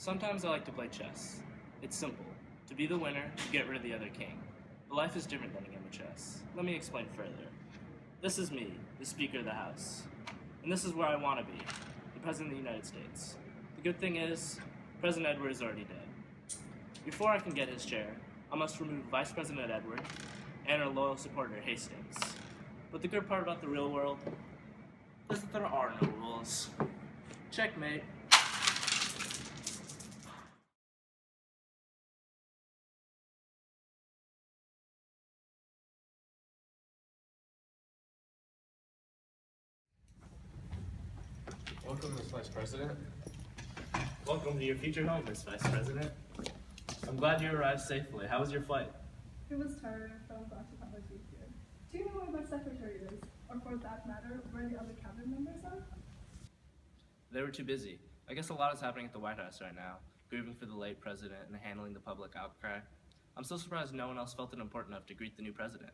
Sometimes I like to play chess. It's simple. To be the winner, to get rid of the other king. But life is different than a game of chess. Let me explain further. This is me, the Speaker of the House. And this is where I want to be, the President of the United States. The good thing is, President Edward is already dead. Before I can get his chair, I must remove Vice President Edward and our loyal supporter, Hastings. But the good part about the real world is that there are no rules. Checkmate. Welcome, Miss Vice President. Welcome to your future home, Miss Vice President. I'm glad you arrived safely. How was your flight? It was tiring, but I'm glad to finally be here. Do you know where my secretary is? Or for that matter, where the other cabinet members are? They were too busy. I guess a lot is happening at the White House right now, grieving for the late president and handling the public outcry. I'm so surprised no one else felt it important enough to greet the new president.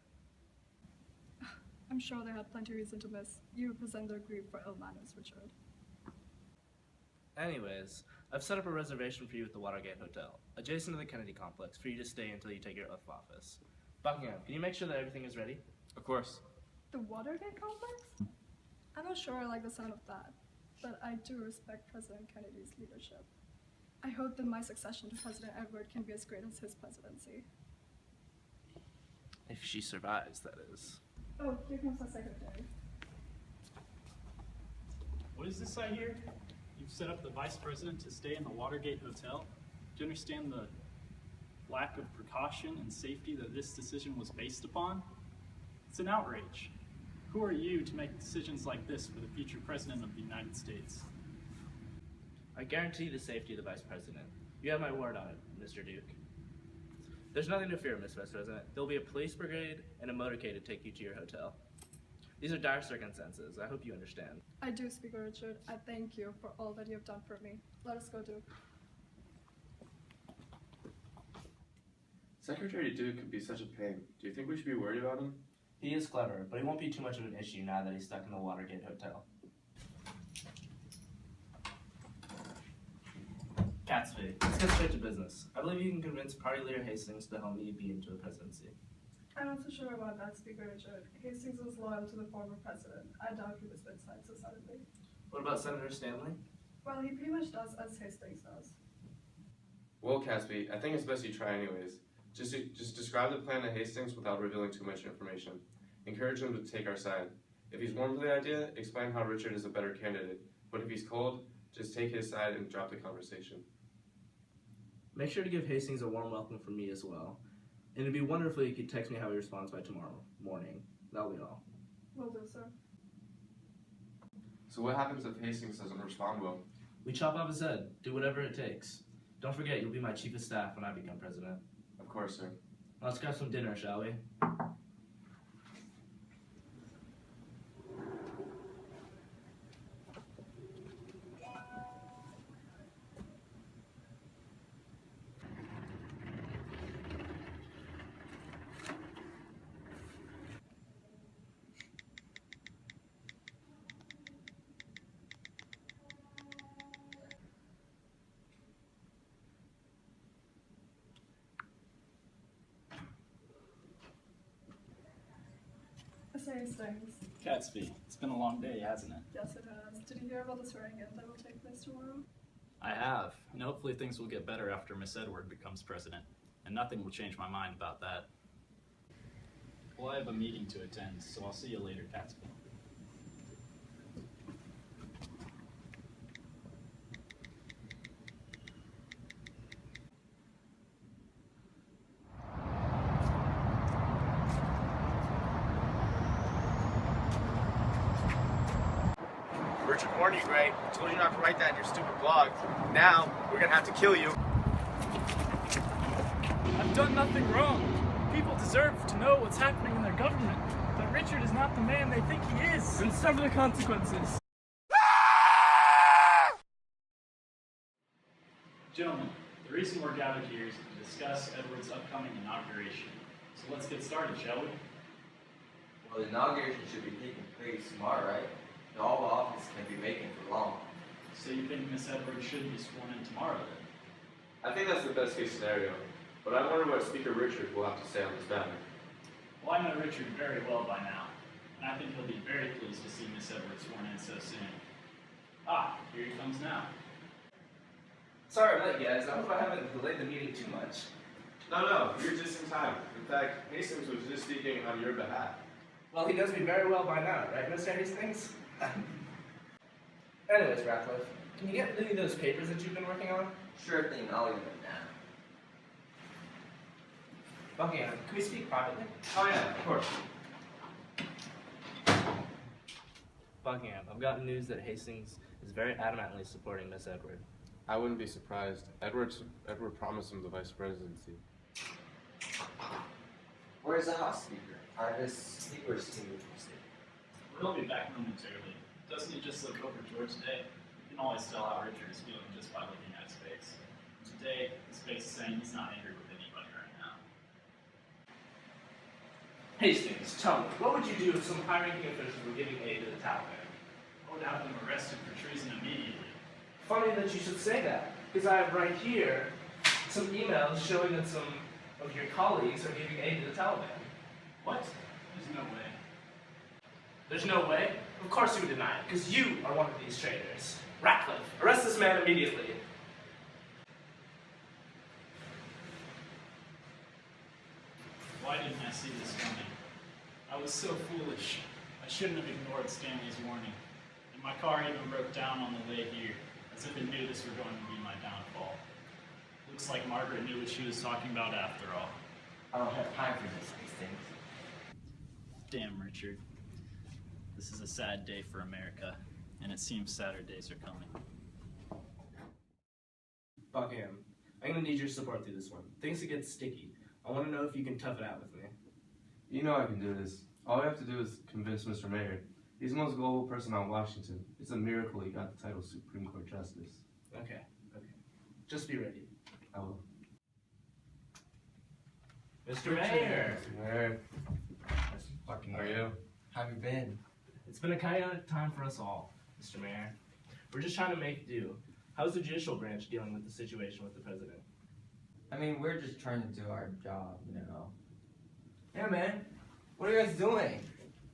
I'm sure they had plenty of reason to miss. You represent their grief for ill manners, Richard. Anyways, I've set up a reservation for you at the Watergate Hotel, adjacent to the Kennedy complex, for you to stay until you take your oath of office. Buckingham, can you make sure that everything is ready? Of course. The Watergate complex? I'm not sure I like the sound of that, but I do respect President Kennedy's leadership. I hope that my succession to President Edward can be as great as his presidency. If she survives, that is. Oh, here comes my secretary. What is this I hear? You've set up the Vice President to stay in the Watergate Hotel? Do you understand the lack of precaution and safety that this decision was based upon? It's an outrage. Who are you to make decisions like this for the future President of the United States? I guarantee the safety of the Vice President. You have my word on it, Mr. Duke. There's nothing to fear, Miss Vice President. There'll be a police brigade and a motorcade to take you to your hotel. These are dire circumstances. I hope you understand. I do, Speaker Richard. I thank you for all that you have done for me. Let us go, Duke. Secretary Duke could be such a pain. Do you think we should be worried about him? He is clever, but he won't be too much of an issue now that he's stuck in the Watergate Hotel. Catsby, let's get straight to business. I believe you can convince Party Leader Hastings to help me be into the presidency. I'm not so sure about that, Speaker Richard. Hastings was loyal to the former president. I doubt he was bedside so suddenly. What about Senator Stanley? Well, he pretty much does as Hastings does. Well, Catsby, I think it's best you try anyways. Just describe the plan to Hastings without revealing too much information. Encourage him to take our side. If he's warm to the idea, explain how Richard is a better candidate. But if he's cold, just take his side and drop the conversation. Make sure to give Hastings a warm welcome from me as well. And it'd be wonderful if you could text me how he responds by tomorrow morning. That'll be all. Will do, sir. So what happens if Hastings doesn't respond well? We chop off his head. Do whatever it takes. Don't forget, you'll be my chief of staff when I become president. Of course, sir. Let's grab some dinner, shall we? Hastings. Catsby, it's been a long day, hasn't it? Yes, it has. Did you hear about the swearing-in that will take place tomorrow? I have, and hopefully things will get better after Miss Edward becomes president, and nothing will change my mind about that. Well, I have a meeting to attend, so I'll see you later, Catsby. Richard warned you, Gray. I told you not to write that in your stupid blog. Now, we're gonna have to kill you. I've done nothing wrong. People deserve to know what's happening in their government, but Richard is not the man they think he is. And suffer the consequences. Gentlemen, the reason we're gathered here is to discuss Edward's upcoming inauguration. So let's get started, shall we? Well, the inauguration should be taking place tomorrow, right? The Oval Office can be vacant for long. So you think Miss Edwards should be sworn in tomorrow then? I think that's the best case scenario, but I wonder what Speaker Richard will have to say on this matter. Well, I know Richard very well by now, and I think he'll be very pleased to see Miss Edwards sworn in so soon. Ah, here he comes now. Sorry I'm late, guys. I hope I haven't delayed the meeting too much. No, you're just in time. In fact, Hastings was just speaking on your behalf. Well, he knows me very well by now, right, Mr. Hastings? Anyways, Ratcliffe, can you get me those papers that you've been working on? Sure thing, I'll leave it now. Buckingham, can we speak privately? Oh yeah, of course. Buckingham, I've gotten news that Hastings is very adamantly supporting Miss Edward. I wouldn't be surprised. Edward promised him the vice presidency. Where's the House Speaker? This speaker seems interested. He'll be back momentarily. Doesn't he just look over George today? You can always tell how Richard is feeling just by looking at his face. Today, his face is saying he's not angry with anybody right now. Hastings, tell me, what would you do if some high-ranking officials were giving aid to the Taliban? I would have them arrested for treason immediately. Funny that you should say that, because I have right here some emails showing that some of your colleagues are giving aid to the Taliban. What? There's no way. There's no way? Of course you would deny it, because you are one of these traitors. Ratcliffe, arrest this man immediately. Why didn't I see this coming? I was so foolish. I shouldn't have ignored Stanley's warning. And my car even broke down on the way here, as if it knew this were going to be my downfall. Looks like Margaret knew what she was talking about after all. I don't have time for this, Hastings. Damn, Richard. This is a sad day for America, and it seems sadder days are coming. Buckingham, I'm going to need your support through this one. Things will get sticky. I want to know if you can tough it out with me. You know I can do this. All we have to do is convince Mr. Mayor. He's the most global person on Washington. It's a miracle he got the title Supreme Court Justice. Okay. Just be ready. I will. Mr. Mayor! Mayor, Fucking how are you? How have you been? It's been a chaotic time for us all, Mr. Mayor. We're just trying to make do. How's the judicial branch dealing with the situation with the president? I mean, we're just trying to do our job, you know. Yeah, man. What are you guys doing?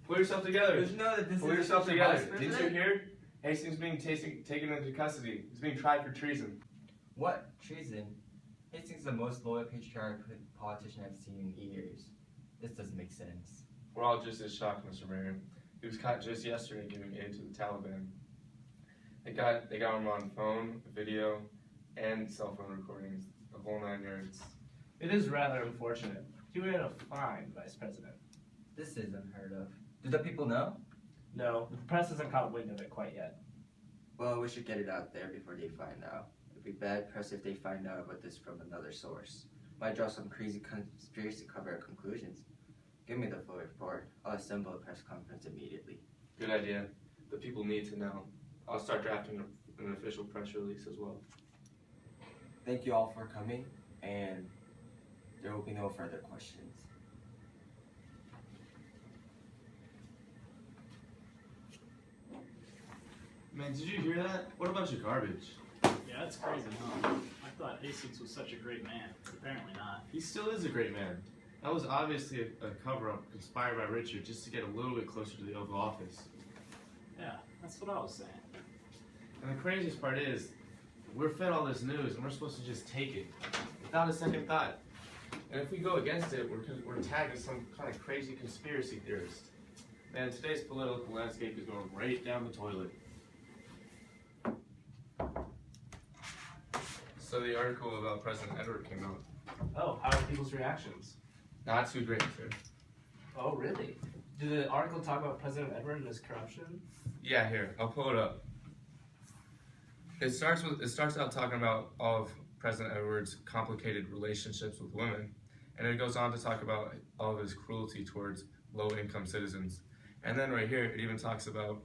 Pull yourself together. Did you know that this Pull is yourself the together. vice Didn't you president? hear? Hastings being taken into custody. He's being tried for treason. What? Treason? Hastings is the most loyal patriotic politician I've seen in years. This doesn't make sense. We're all just as shocked, Mr. Mayor. He was caught just yesterday giving aid to the Taliban. They got him on phone, video, and cell phone recordings, the whole 9 yards. It is rather unfortunate. He would have a fine vice president. This is unheard of. Do the people know? No, the press hasn't caught wind of it quite yet. Well, we should get it out there before they find out. It'd be bad press if they find out about this from another source. Might draw some crazy conspiracy cover conclusions. Give me the full report. I'll assemble a press conference immediately. Good idea. The people need to know. I'll start drafting an official press release as well. Thank you all for coming, and there will be no further questions. Man, did you hear that? What a bunch of garbage. Yeah, that's crazy, huh? I thought Hastings was such a great man, but apparently not. He still is a great man. That was obviously a cover-up conspired by Richard just to get a little bit closer to the Oval Office. Yeah, that's what I was saying. And the craziest part is, we're fed all this news and we're supposed to just take it without a second thought. And if we go against it, we're tagged as some kind of crazy conspiracy theorist. Man, today's political landscape is going right down the toilet. So the article about President Edward came out. Oh, how are people's reactions? Not too great, sir. Oh, really? Did the article talk about President Edward and his corruption? Yeah, here, I'll pull it up. It starts out talking about all of President Edward's complicated relationships with women, and it goes on to talk about all of his cruelty towards low-income citizens. And then right here, it even talks about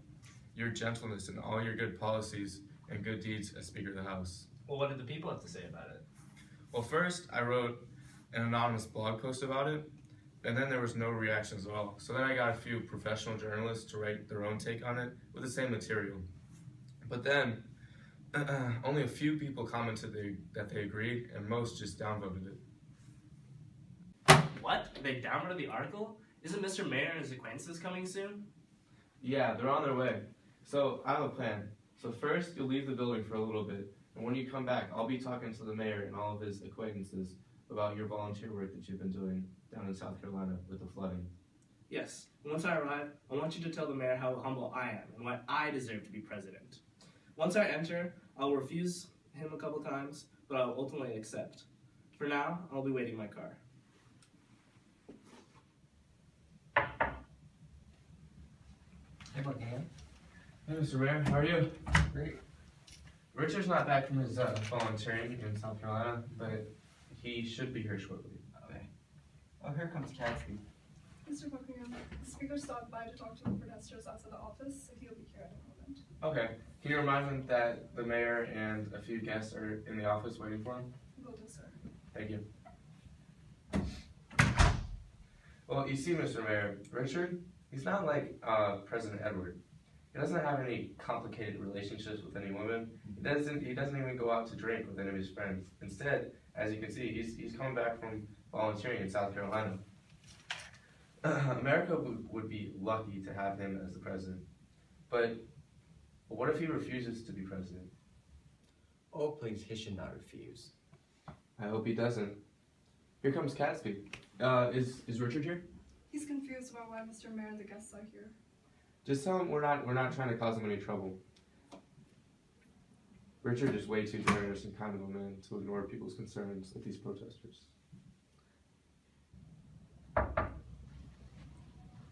your gentleness and all your good policies and good deeds as Speaker of the House. Well, what did the people have to say about it? Well, first, I wrote an anonymous blog post about it, and then there was no reactions at all. So then I got a few professional journalists to write their own take on it with the same material. But then Only a few people commented that they agreed, and most just downvoted it. What? They downvoted the article? Isn't Mr. Mayor and his acquaintances coming soon? Yeah, they're on their way. So I have a plan. So first, you'll leave the building for a little bit, and when you come back, I'll be talking to the mayor and all of his acquaintances about your volunteer work that you've been doing down in South Carolina with the flooding. Yes. Once I arrive, I want you to tell the mayor how humble I am and why I deserve to be president. Once I enter, I'll refuse him a couple times, but I'll ultimately accept. For now, I'll be waiting in my car. Hey, Buckingham. Hey, Mr. Mayor, how are you? Great. Richard's not back from his volunteering in South Carolina, but he should be here shortly. Okay. Oh, here comes Catsby. Mr. Buckingham, the speaker stopped by to talk to the protesters outside the office, so he'll be here at a moment. Okay. Can you remind him that the mayor and a few guests are in the office waiting for him? Will do, sir. Thank you. Well, you see, Mr. Mayor, Richard, he's not like President Edward. He doesn't have any complicated relationships with any women. He doesn't even go out to drink with any of his friends. Instead, as you can see, he's coming back from volunteering in South Carolina. America would be lucky to have him as the president. But what if he refuses to be president? Oh, please, he should not refuse. I hope he doesn't. Here comes Catsby. Is Richard here? He's confused about why Mr. Mayor and the guests are here. Just tell him we're not trying to cause him any trouble. Richard is way too generous and kind of a man to ignore people's concerns with these protesters.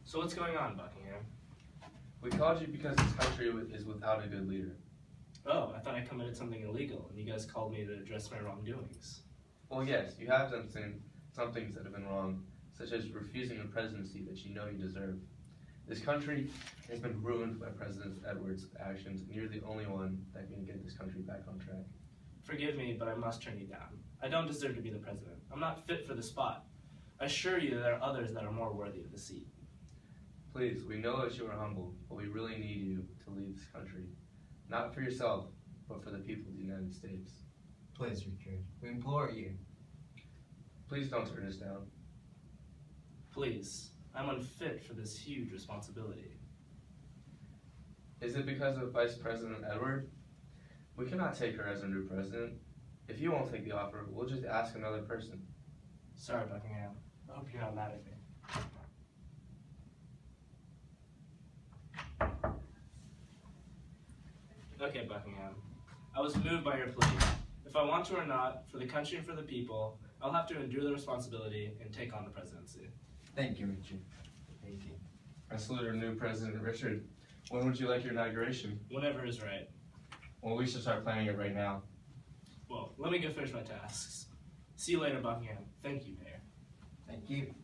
So what's going on, Buckingham? We called you because this country is without a good leader. Oh, I thought I committed something illegal, and you guys called me to address my wrongdoings. Well, yes, you have done some things that have been wrong, such as refusing a presidency that you know you deserve. This country has been ruined by President Edward's actions, and you're the only one that can get this country back on track. Forgive me, but I must turn you down. I don't deserve to be the president. I'm not fit for the spot. I assure you there are others that are more worthy of the seat. Please, we know that you are humble, but we really need you to lead this country. Not for yourself, but for the people of the United States. Please, Richard, we implore you. Please don't turn us down. Please, I'm unfit for this huge responsibility. Is it because of Vice President Edward? We cannot take her as our new president. If you won't take the offer, we'll just ask another person. Sorry, Buckingham. I hope you're not mad at me. Okay, Buckingham. I was moved by your plea. If I want to or not, for the country and for the people, I'll have to endure the responsibility and take on the presidency. Thank you, Richard. Thank you. I salute our new president, Richard. When would you like your inauguration? Whenever is right. Well, we should start planning it right now. Well, let me go finish my tasks. See you later, Buckingham. Thank you, Mayor. Thank you.